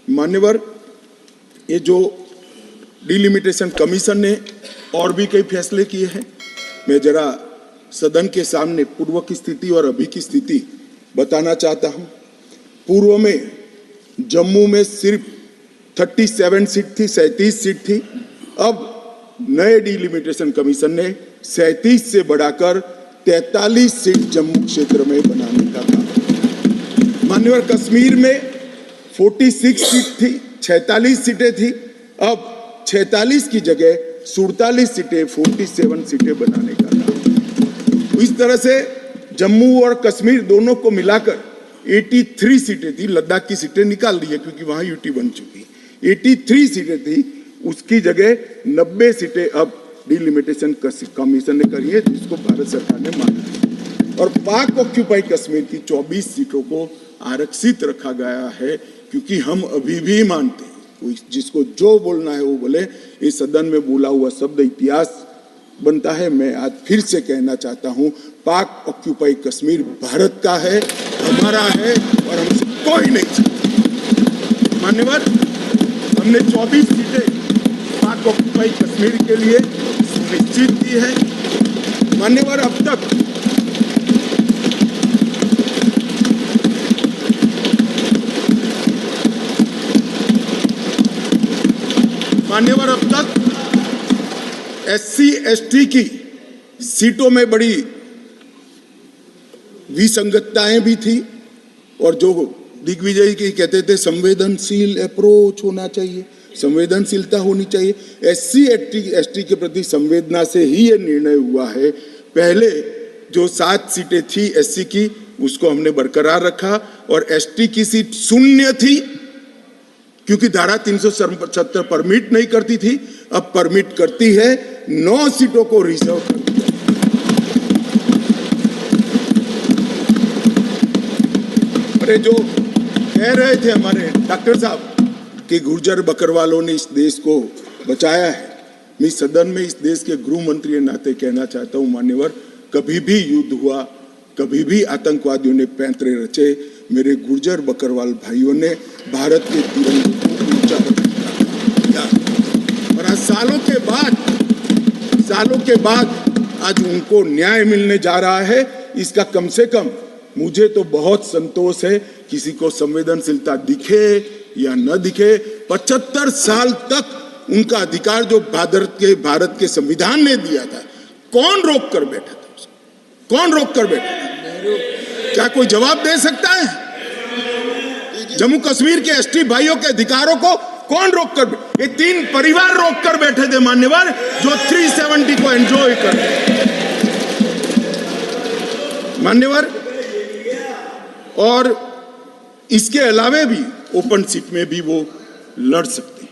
मान्यवर, ये जो डिलिमिटेशन कमीशन ने और भी कई फैसले किए हैं, मैं जरा सदन के सामने पूर्व की स्थिति और अभी की स्थिति बताना चाहता हूं। पूर्व में जम्मू में सिर्फ 37 सीट थी, 37 सीट थी। अब नए डिलिमिटेशन कमीशन ने 37 से बढ़ाकर 43 सीट जम्मू क्षेत्र में बनाने का कहा। मान्यवर, कश्मीर में 46 सीट थी, 46 सीटें थी। अब 46 की जगह 47 सीटें, 47 सीटें बनाने का कहा। इस तरह से जम्मू और कश्मीर दोनों को मिलाकर 83 सीटें थी। लद्दाख की सीटें निकाल दी है क्योंकि वहां यूटी बन चुकी। 83 सीटें थी, उसकी जगह 90 सीटें अब डिलिमिटेशन कमीशन ने करी है, जिसको भारत सरकार ने माना है। और पाक ऑक्यूपाई कश्मीर की 24 सीटों को आरक्षित रखा गया है, क्योंकि हम अभी भी मानते हैं, जिसको जो बोलना है वो बोले। इस सदन में बोला हुआ शब्द इतिहास बनता है। मैं आज फिर से कहना चाहता हूं, पाक ऑक्यूपाई कश्मीर भारत का है, हमारा है, और हमसे कोई नहीं चाहता। मान्यवर, हमने 24 सीटें पाक ऑक्यूपाई कश्मीर के लिए सुनिश्चित की है। मान्यवर, अब तक SC ST की सीटों में बड़ी विसंगतताएं भी थी, और जो दिग्विजय की कहते थे संवेदनशील अप्रोच होना चाहिए, संवेदनशीलता होनी चाहिए। SC ST के प्रति संवेदना से ही ये निर्णय हुआ है। पहले जो 7 सीटें थी SC की, उसको हमने बरकरार रखा, और ST की सीट 0 थी, क्योंकि धारा 377 परमिट नहीं करती थी। अब परमिट करती है। 9 सीटों को रिजर्व कर दिया। अरे जो कह रहे थे हमारे डॉक्टर साहब कि गुर्जर बकरवालों ने इस देश को बचाया है, मैं सदन में इस देश के गृह मंत्री के नाते कहना चाहता हूं, मान्यवर, कभी भी युद्ध हुआ, कभी भी आतंकवादियों ने पैंतरे रचे, मेरे गुर्जर बकरवाल भाइयों ने भारत के तिरंगे को ऊंचा रखा। और आज सालों के बाद आज उनको न्याय मिलने जा रहा है। इसका कम से कम मुझे तो बहुत संतोष है। किसी को संवेदनशीलता दिखे या न दिखे, 75 साल तक उनका अधिकार जो भारत के संविधान ने दिया था, कौन रोक कर बैठा था उसको? कौन रोक कर बैठा था? क्या कोई जवाब दे सकता है? जम्मू कश्मीर के ST भाइयों के अधिकारों को कौन रोक कर? ये 3 परिवार रोक कर बैठे थे मान्यवर, जो 370 को एंजॉय कर मान्यवर। और इसके अलावे भी ओपन सीट में भी वो लड़ सकते हैं।